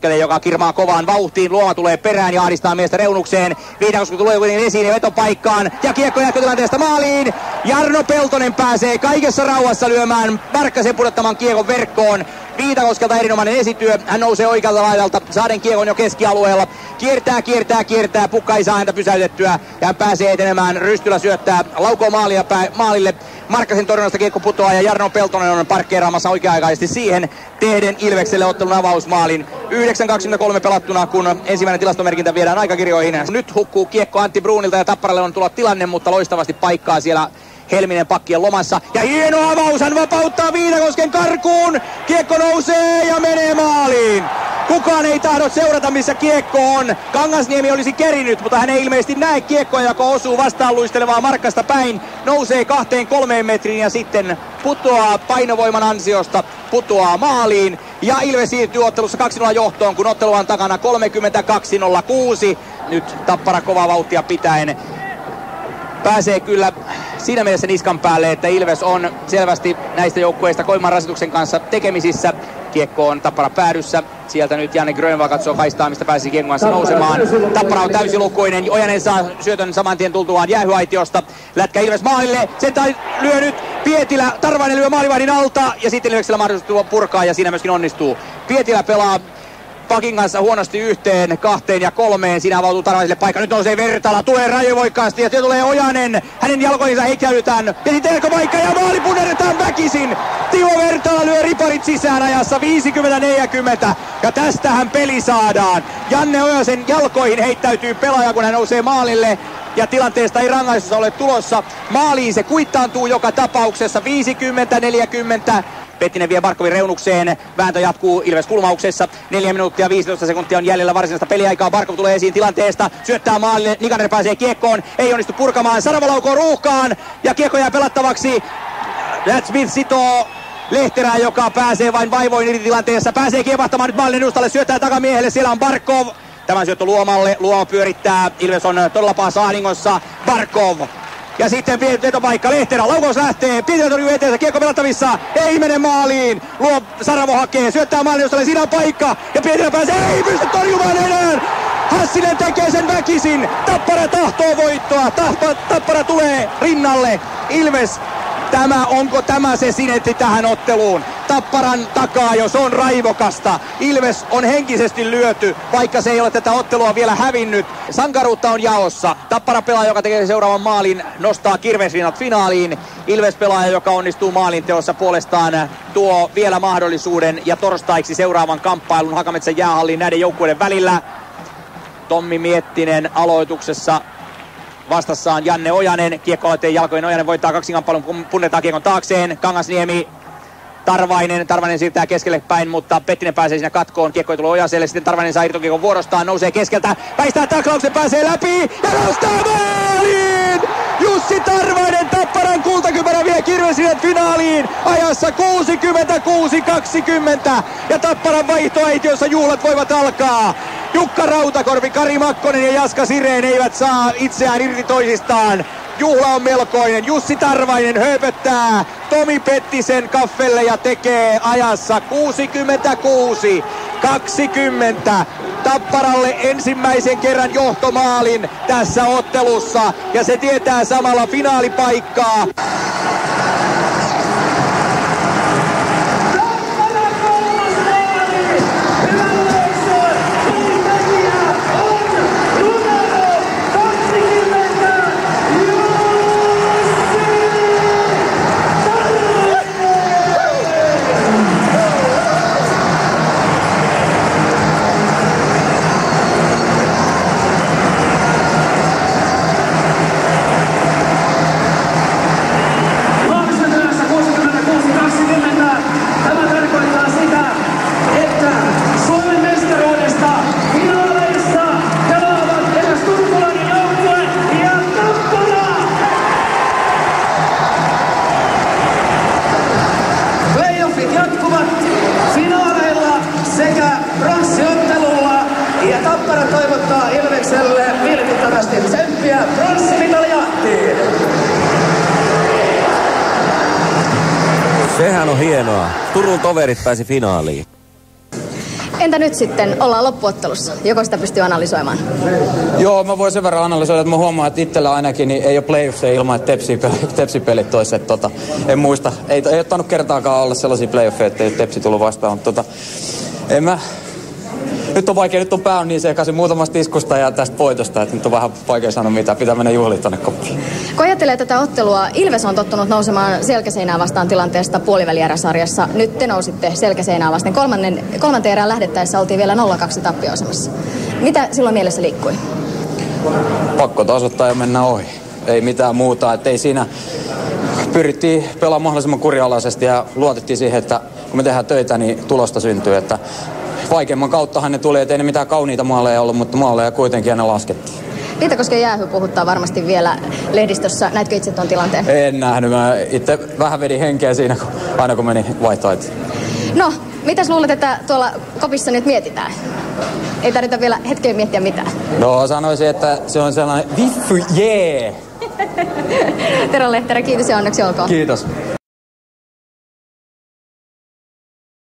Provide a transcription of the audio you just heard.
Koskele, joka kirmaa kovaan vauhtiin. Luoma tulee perään ja ahdistaa miestä reunukseen. Viitakoski tulee kuitenkin esiin ja vetopaikkaan. Ja kiekko jatkotilanteesta maaliin. Jarno Peltonen pääsee kaikessa rauhassa lyömään Markkasen pudottaman kiekon verkkoon. Viitakoskelta erinomainen esityö. Hän nousee oikealta laidalta saaden kiekon jo keskialueella. Kiertää. Pukka ei saa häntä pysäytettyä. Ja hän pääsee etenemään. Rystylä syöttää laukoo maalille. Markkasen torjunnasta kiekko putoaa ja Jarno Peltonen on parkkeeraamassa oikea-aikaisesti siihen. Tehden Ilvekselle ottelun avausmaalin. 9.23 pelattuna, kun ensimmäinen tilastomerkintä viedään aikakirjoihin. Nyt hukkuu kiekko Antti Brunilta ja Tapparalle on tullut tilanne, mutta loistavasti paikkaa siellä Helminen pakkien lomassa. Ja hieno avaus, hän vapauttaa Viitakosken karkuun. Kiekko nousee ja menee maaliin. Kukaan ei tahdo seurata, missä kiekko on. Kangasniemi olisi kerinyt, mutta hän ei ilmeisesti näe kiekkoa, joka osuu vastaan luistelevaa Markkasta päin. Nousee 2-3 metriin ja sitten putoaa painovoiman ansiosta, putoaa maaliin. Ja Ilves siirtyy ottelussa 2-0 johtoon, kun ottelu on takana 32-06. Nyt Tappara kovaa vauhtia pitäen pääsee kyllä siinä mielessä niskan päälle, että Ilves on selvästi näistä joukkueista kovimman rasituksen kanssa tekemisissä. Kiekko on Tappara päädyssä. Sieltä nyt Janne Grönvall katsoo kaistaa, mistä pääsisi kiekon kanssa nousemaan. Tappara on täysilukuinen. Ojanen saa syötön saman tien tultuaan jäähyaitiosta. Lätkä Ilves maalille. Sen lyö nyt Pietilä. Tarvainen lyö maalivahdin alta. Ja sitten Ilveksellä mahdollisuus purkaa ja siinä myöskin onnistuu. Pietilä pelaa pakin kanssa huonosti 1, 2 ja 3. Siinä avautuu Tarvaiselle paikka. Nyt nousee Vertala. Tulee rajovoikkaasti ja sitten tulee Ojanen. Hänen jalkoihinsa heikäytetään. Ja sitten Elko paikka ja maali punnerretaan väkisin. Timo Vertala lyö riparit sisään ajassa 50-40. Ja tästähän peli saadaan. Janne Ojasen jalkoihin heittäytyy pelaaja, kun hän nousee maalille. Ja tilanteesta ei rangaistusta ole tulossa. Maaliin se kuittaantuu joka tapauksessa 50-40. Pettinen vie Barkovin reunukseen. Vääntö jatkuu Ilves kulmauksessa. 4 minuuttia 15 sekuntia on jäljellä varsinaista peliaikaa. Barkov tulee esiin tilanteesta. Syöttää maalille. Nikander pääsee kiekkoon. Ei onnistu purkamaan. Saravo laukoo ruuhkaan. Ja kiekko jää pelattavaksi. Matt Smith sitoo Lehterää, joka pääsee vain vaivoin irti tilanteessa. Pääsee kiepahtamaan nyt maalin edustalle. Syöttää takamiehelle. Siellä on Barkov. Tämän syöttö Luomalle. Luoma pyörittää. Ilves on todella pahassa ahdingossa. Barkov. Ja sitten vetopaikka Lehterä. Laukaus lähtee. Pietilä torjuu eteensä. Kiekko pelattavissa. Ei mene maaliin. Saravo hakee. Syöttää maalin edustalle. Siinä on paikka. Ja Pietilä pääsee. Ei pysty torjumaan enää. Hassinen tekee sen väkisin. Tappara tahtoo voittoa. Tappara tulee rinnalle. Ilves. Onko tämä se sinetti tähän otteluun? Tapparan takaa, jos on raivokasta. Ilves on henkisesti lyöty, vaikka se ei ole tätä ottelua vielä hävinnyt. Sankaruutta on jaossa. Tappara pelaaja, joka tekee seuraavan maalin, nostaa kirvesrinnat finaaliin. Ilves pelaaja, joka onnistuu maalinteossa puolestaan, tuo vielä mahdollisuuden ja torstaiksi seuraavan kamppailun Hakametsän jäähalliin näiden joukkueiden välillä. Tommi Miettinen aloituksessa. Vastassaan Janne Ojanen, kiekko aloitteen jalkojen. Ojanen voittaa kaksinkamppailun, punnetaan kiekon taakseen. Kangasniemi, Tarvainen siirtää keskelle päin, mutta Pettinen pääsee siinä katkoon. Kiekko ei tule Ojaselle, sitten Tarvainen saa irtokiekon vuorostaan, nousee keskeltä, väistää taklauksen, pääsee läpi ja nostaa maaliin! Jussi Tarvainen, Tapparan kultakypärä vie Kirvesrinnat finaaliin ajassa 66-20 ja Tapparan vaihtoaitiossa juhlat voivat alkaa. Jukka Rautakorpi, Kari Makkonen ja Jaska Sireen eivät saa itseään irti toisistaan. Juhla on melkoinen. Jussi Tarvainen hööpöttää Tomi Pettisen kaffelle ja tekee ajassa 66-20. Tapparalle ensimmäisen kerran johtomaalin tässä ottelussa ja se tietää samalla finaalipaikkaa. Sehän on hienoa. Turun toverit pääsi finaaliin. Entä nyt sitten? Ollaan loppuottelussa. Joko sitä pystyy analysoimaan? Joo, mä voin sen verran analysoida, että mä huomaan, että itsellä ainakin niin ei ole playoffseja ilman, että Tepsi-pelit olisi. En muista. Ei ottanut kertaakaan olla sellaisia playoffeja, että ei Tepsi tullut vastaan. Mutta en mä... Nyt on vaikea, nyt on pää niin sekaisin muutamasta iskusta ja tästä voitosta, että nyt on vähän vaikea sanoa mitä, pitää mennä juhliin tonne koppiin. Kun ajattelee tätä ottelua, Ilves on tottunut nousemaan selkäseinää vastaan tilanteesta puolivälieräsarjassa. Nyt te nousitte selkäseinää vastaan. Kolmanteen erään lähdettäessä oltiin vielä 0-2 tappioasemassa. Mitä silloin mielessä liikkui? Pakko tasoittaa ja mennä ohi. Ei mitään muuta, että ei siinä... Pyrittiin pelaamaan mahdollisimman kurialaisesti ja luotettiin siihen, että kun me tehdään töitä, niin tulosta syntyy, että vaikeimman kauttahan ne tuli, ettei ne mitään kauniita maaleja ollut, mutta maaleja kuitenkin ja ne laskettiin. Viitakosken jäähy puhuttaa varmasti vielä lehdistössä. Näetkö itse tuon tilanteen? En nähnyt. Mä itse vähän vedin henkeä siinä, aina kun meni vaihtoehtoon. No, mitäs luulet, että tuolla kopissa nyt mietitään? Ei tarvita vielä hetkeä miettiä mitään. No, sanoisin, että se on sellainen viffu jee! Tero Lehterä, kiitos ja onneksi olkoon. Kiitos.